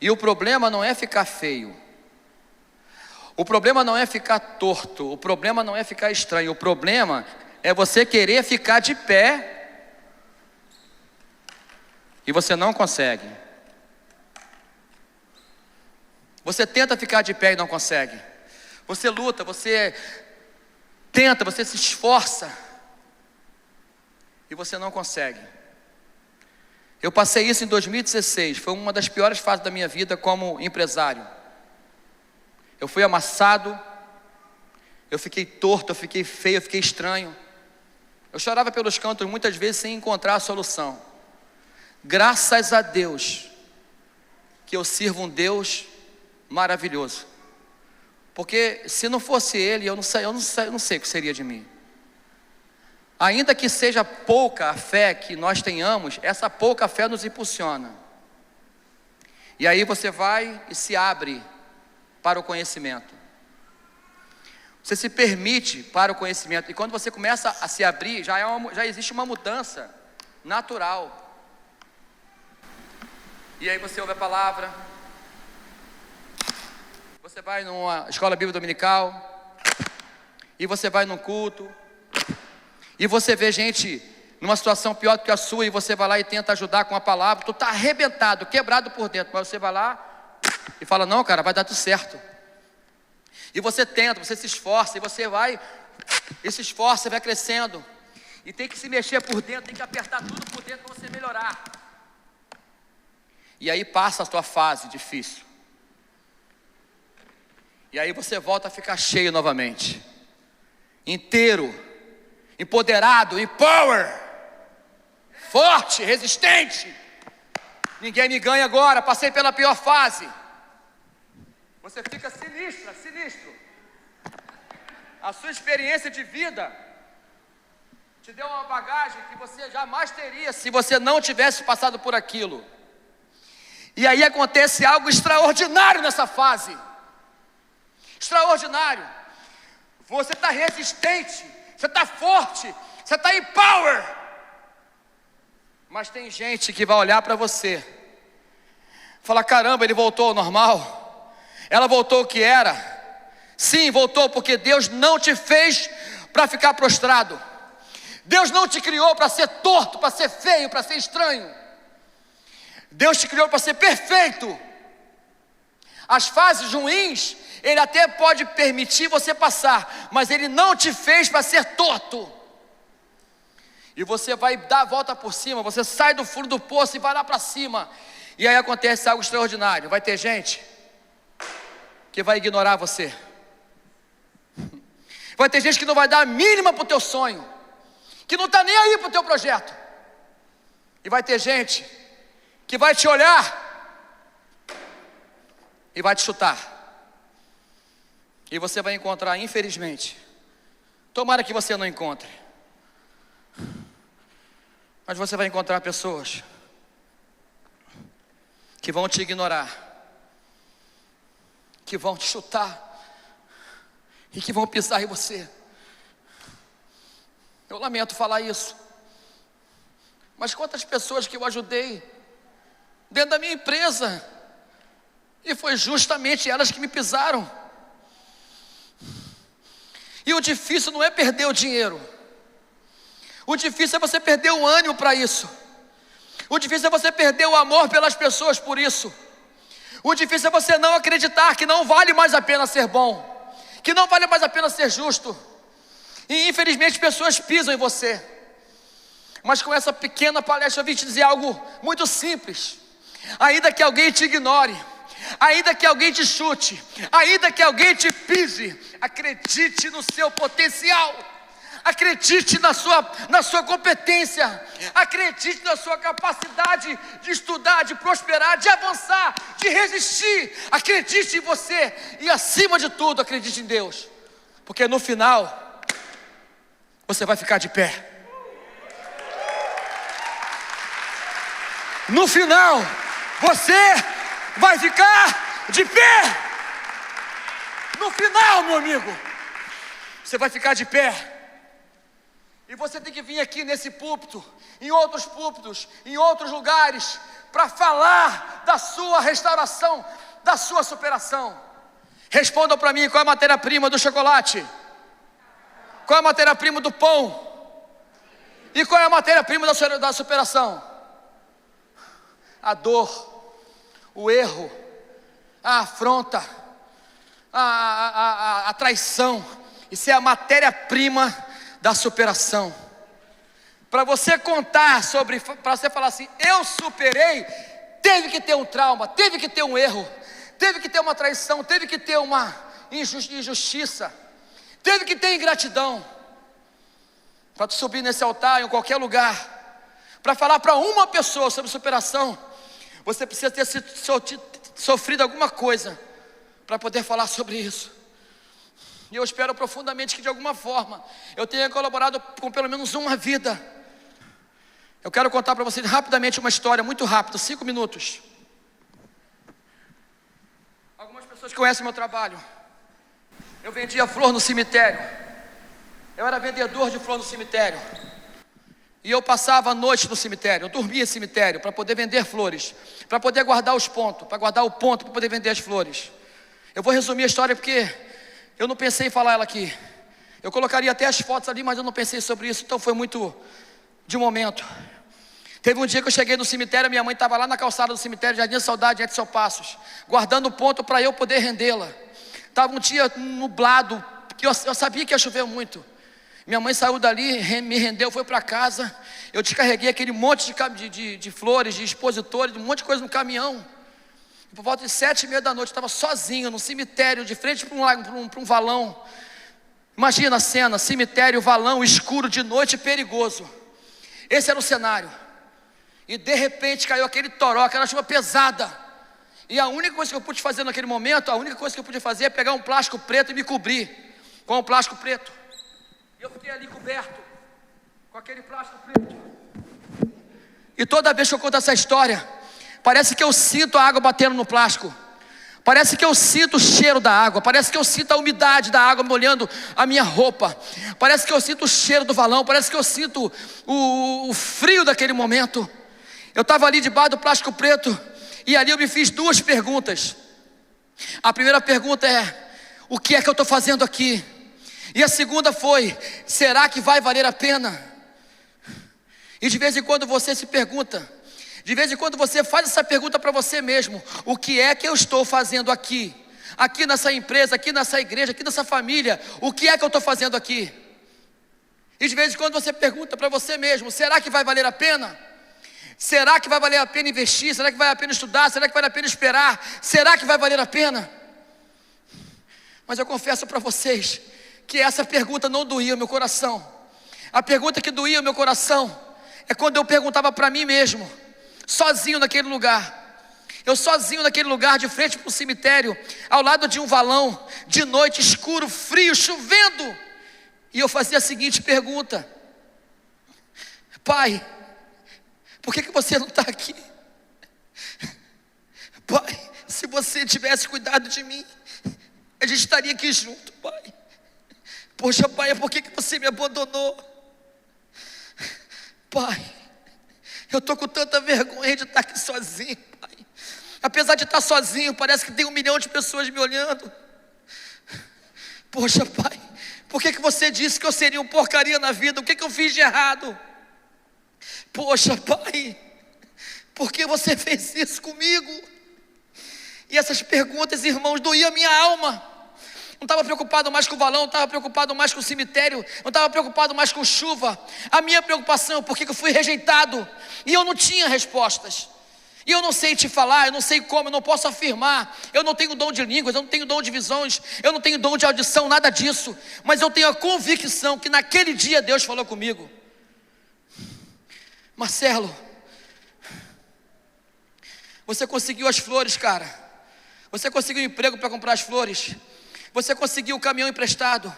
E o problema não é ficar feio, o problema não é ficar torto, o problema não é ficar estranho, o problema é você querer ficar de pé e você não consegue. Você tenta ficar de pé e não consegue. Você luta, você tenta, você se esforça, e você não consegue. Eu passei isso em 2016, foi uma das piores fases da minha vida como empresário. Eu fui amassado, eu fiquei torto, eu fiquei feio, eu fiquei estranho. Eu chorava pelos cantos muitas vezes sem encontrar a solução. Graças a Deus que eu sirvo um Deus maravilhoso. Porque se não fosse Ele, eu não sei o que seria de mim. Ainda que seja pouca a fé que nós tenhamos, essa pouca fé nos impulsiona. E aí você vai e se abre para o conhecimento. Você se permite para o conhecimento. E quando você começa a se abrir, já existe uma mudança natural. E aí você ouve a palavra. Você vai numa escola bíblica dominical. E você vai num culto. E você vê gente numa situação pior do que a sua, e você vai lá e tenta ajudar com a palavra. Tu está arrebentado, quebrado por dentro, mas você vai lá e fala: não, cara, vai dar tudo certo. E você tenta, você se esforça, e você vai, e se esforça, e vai crescendo. E tem que se mexer por dentro, tem que apertar tudo por dentro para você melhorar. E aí passa a sua fase difícil. E aí você volta a ficar cheio novamente, inteiro, empoderado, empower, forte, resistente. Ninguém me ganha agora, passei pela pior fase. Você fica sinistro. A sua experiência de vida te deu uma bagagem que você jamais teria se você não tivesse passado por aquilo. E aí acontece algo extraordinário nessa fase. Extraordinário. Você está resistente, você está forte, você está em power. Mas tem gente que vai olhar para você, falar: caramba, ele voltou ao normal, ela voltou ao que era. Sim, voltou, porque Deus não te fez para ficar prostrado. Deus não te criou para ser torto, para ser feio, para ser estranho. Deus te criou para ser perfeito. As fases ruins, Ele até pode permitir você passar, mas Ele não te fez para ser torto. E você vai dar a volta por cima, você sai do fundo do poço e vai lá para cima. E aí acontece algo extraordinário. Vai ter gente que vai ignorar você. Vai ter gente que não vai dar a mínima para o teu sonho, que não está nem aí para o teu projeto. E vai ter gente que vai te olhar e vai te chutar. E você vai encontrar, infelizmente, tomara que você não encontre, mas você vai encontrar pessoas que vão te ignorar, que vão te chutar e que vão pisar em você. Eu lamento falar isso, mas quantas pessoas que eu ajudei dentro da minha empresa, e foi justamente elas que me pisaram. E o difícil não é perder o dinheiro, o difícil é você perder o ânimo para isso. O difícil é você perder o amor pelas pessoas por isso. O difícil é você não acreditar que não vale mais a pena ser bom, que não vale mais a pena ser justo. E infelizmente pessoas pisam em você. Mas com essa pequena palestra eu vim te dizer algo muito simples. Ainda que alguém te ignore, ainda que alguém te chute, ainda que alguém te pise, acredite no seu potencial. Acredite na sua competência. Acredite na sua capacidade de estudar, de prosperar, de avançar, de resistir. Acredite em você. E acima de tudo, acredite em Deus. Porque no final, você vai ficar de pé. No final, você vai ficar de pé. No final, meu amigo, você vai ficar de pé. E você tem que vir aqui nesse púlpito, em outros púlpitos, em outros lugares, para falar da sua restauração, da sua superação. Respondam para mim: qual é a matéria-prima do chocolate? Qual é a matéria-prima do pão? E qual é a matéria-prima da superação? A dor, o erro, a afronta, a traição. Isso é a matéria-prima da superação. Para você contar sobre, para você falar assim, eu superei, teve que ter um trauma, teve que ter um erro, teve que ter uma traição, teve que ter uma injustiça, teve que ter ingratidão. Para tu subir nesse altar, em qualquer lugar, para falar para uma pessoa sobre superação, você precisa ter sofrido alguma coisa para poder falar sobre isso. E eu espero profundamente que de alguma forma eu tenha colaborado com pelo menos uma vida. Eu quero contar para vocês rapidamente uma história, muito rápido, 5 minutos. Algumas pessoas conhecem meu trabalho. Eu vendia flor no cemitério. Eu era vendedor de flor no cemitério. E eu passava a noite no cemitério. Eu dormia no cemitério para poder vender flores, para poder guardar os pontos, para guardar o ponto para poder vender as flores. Eu vou resumir a história porque eu não pensei em falar ela aqui. Eu colocaria até as fotos ali, mas eu não pensei sobre isso, então foi muito de momento. Teve um dia que eu cheguei no cemitério, minha mãe estava lá na calçada do cemitério, Jardim da Saudade, Edson Passos, guardando o ponto para eu poder rendê-la. Estava um dia nublado, que eu sabia que ia chover muito. Minha mãe saiu dali, me rendeu, foi para casa. Eu descarreguei aquele monte de flores, de expositores, um monte de coisa no caminhão. E por volta de 7h30 da noite, eu estava sozinho no cemitério, de frente para um valão. Imagina a cena, cemitério, valão, escuro de noite, perigoso. Esse era o cenário. E de repente caiu aquele toró, aquela chuva pesada. E a única coisa que eu pude fazer naquele momento, a única coisa que eu podia fazer é pegar um plástico preto e me cobrir com o plástico preto. E eu fiquei ali coberto com aquele plástico preto. E toda vez que eu conto essa história, parece que eu sinto a água batendo no plástico. Parece que eu sinto o cheiro da água. Parece que eu sinto a umidade da água molhando a minha roupa. Parece que eu sinto o cheiro do valão. Parece que eu sinto o frio daquele momento. Eu estava ali debaixo do plástico preto. E ali eu me fiz 2 perguntas. A primeira pergunta é: o que é que eu estou fazendo aqui? E a segunda foi: será que vai valer a pena? E de vez em quando você se pergunta, de vez em quando você faz essa pergunta para você mesmo: o que é que eu estou fazendo aqui? Aqui nessa empresa, aqui nessa igreja, aqui nessa família, o que é que eu estou fazendo aqui? E de vez em quando você pergunta para você mesmo: será que vai valer a pena? Será que vai valer a pena investir? Será que vai valer a pena estudar? Será que vale a pena esperar? Será que vai valer a pena? Mas eu confesso para vocês que essa pergunta não doía o meu coração. A pergunta que doía o meu coração é quando eu perguntava para mim mesmo, sozinho naquele lugar. Eu sozinho naquele lugar, de frente para o cemitério, ao lado de um valão, de noite, escuro, frio, chovendo. E eu fazia a seguinte pergunta: Pai, por que você não está aqui? Pai, se você tivesse cuidado de mim, a gente estaria aqui junto, Pai. Poxa, Pai, por que você me abandonou? Pai, eu estou com tanta vergonha de estar aqui sozinho, Pai. Apesar de estar sozinho, parece que tem 1 milhão de pessoas me olhando. Poxa, Pai, por que você disse que eu seria um porcaria na vida? O que eu fiz de errado? Poxa, Pai, por que você fez isso comigo? E essas perguntas, irmãos, doíam a minha alma. Não estava preocupado mais com o valão, não estava preocupado mais com o cemitério, não estava preocupado mais com chuva. A minha preocupação é por que eu fui rejeitado. E eu não tinha respostas. E eu não sei te falar, eu não sei como, eu não posso afirmar. Eu não tenho dom de línguas, eu não tenho dom de visões, eu não tenho dom de audição, nada disso. Mas eu tenho a convicção que naquele dia Deus falou comigo: Marcelo, você conseguiu as flores, cara. Você conseguiu emprego para comprar as flores. Você conseguiu o caminhão emprestado.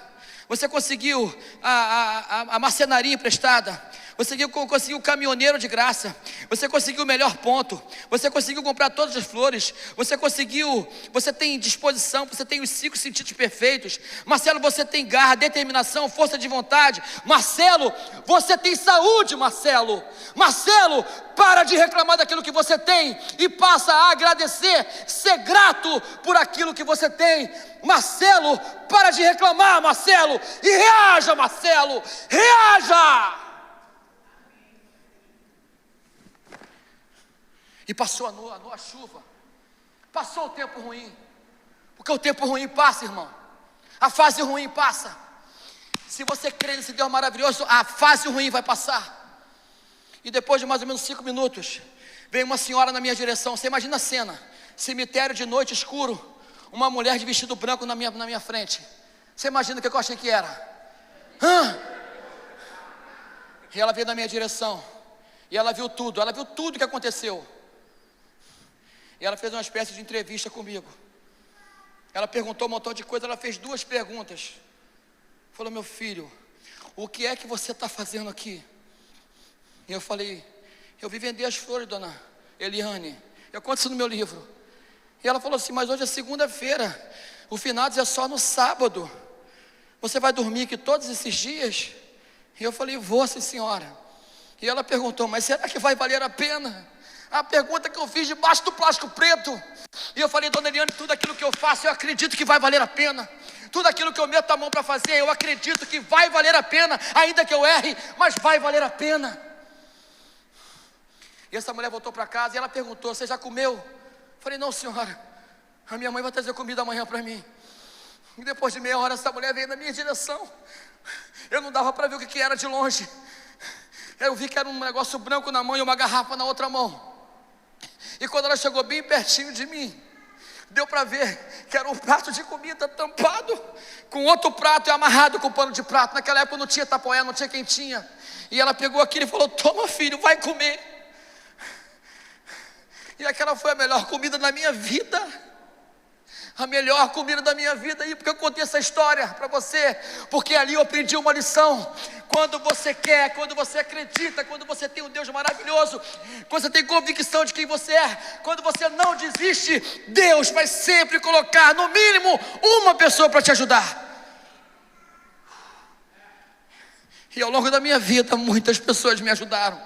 Você conseguiu a marcenaria emprestada. Você conseguiu o caminhoneiro de graça. Você conseguiu o melhor ponto. Você conseguiu comprar todas as flores. Você tem disposição. Você tem os 5 sentidos perfeitos. Marcelo, você tem garra, determinação, força de vontade. Marcelo, você tem saúde, Marcelo. Marcelo, para de reclamar daquilo que você tem e passa a agradecer, ser grato por aquilo que você tem. Marcelo, para de reclamar, Marcelo, e reaja, Marcelo, reaja. E passou a chuva, passou o tempo ruim, porque o tempo ruim passa, irmão, a fase ruim passa. Se você crê nesse Deus maravilhoso, a fase ruim vai passar. E depois de mais ou menos 5 minutos, veio uma senhora na minha direção. Você imagina a cena, cemitério de noite escuro, uma mulher de vestido branco na minha frente. Você imagina o que eu achei que era? E ela veio na minha direção, e ela viu tudo que aconteceu. E ela fez uma espécie de entrevista comigo. Ela perguntou um montão de coisa, ela fez 2 perguntas. Falou: meu filho, o que é que você está fazendo aqui? E eu falei: eu vim vender as flores, dona Eliane. Eu conto isso no meu livro. E ela falou assim: mas hoje é segunda-feira, o finados é só no sábado. Você vai dormir aqui todos esses dias? E eu falei: vou, sim, senhora. E ela perguntou: mas será que vai valer a pena? A pergunta que eu fiz debaixo do plástico preto. E eu falei: dona Eliane, tudo aquilo que eu faço, eu acredito que vai valer a pena. Tudo aquilo que eu meto a mão para fazer, eu acredito que vai valer a pena. Ainda que eu erre, mas vai valer a pena. E essa mulher voltou para casa e ela perguntou: você já comeu? Eu falei: não, senhora, a minha mãe vai trazer comida amanhã para mim. E depois de meia hora essa mulher veio na minha direção. Eu não dava para ver o que era de longe. Eu vi que era um negócio branco na mão e uma garrafa na outra mão. E quando ela chegou bem pertinho de mim, deu para ver que era um prato de comida tampado com outro prato e amarrado com pano de prato. Naquela época não tinha tapoé, não tinha quentinha. E ela pegou aquilo e falou: toma, filho, vai comer. E aquela foi a melhor comida da minha vida. A melhor comida da minha vida. E porque eu contei essa história para você? Porque ali eu aprendi uma lição. Quando você quer, quando você acredita, quando você tem um Deus maravilhoso, quando você tem convicção de quem você é, quando você não desiste, Deus vai sempre colocar no mínimo uma pessoa para te ajudar. E ao longo da minha vida muitas pessoas me ajudaram.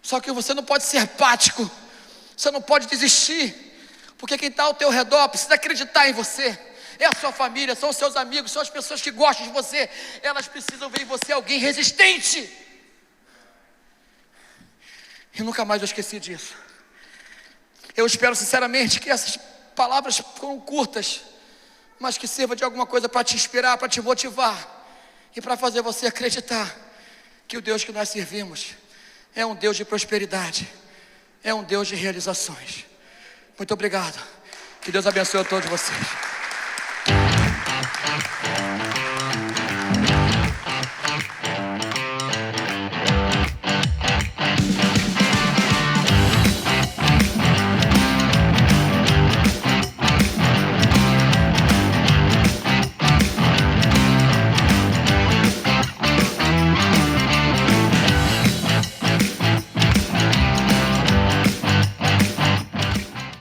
Só que você não pode ser apático, você não pode desistir, porque quem está ao teu redor precisa acreditar em você. É a sua família, são os seus amigos, são as pessoas que gostam de você. Elas precisam ver em você alguém resistente. E nunca mais eu esqueci disso. Eu espero sinceramente que essas palavras foram curtas, mas que sirva de alguma coisa para te inspirar, para te motivar e para fazer você acreditar que o Deus que nós servimos é um Deus de prosperidade, é um Deus de realizações. Muito obrigado. Que Deus abençoe a todos vocês.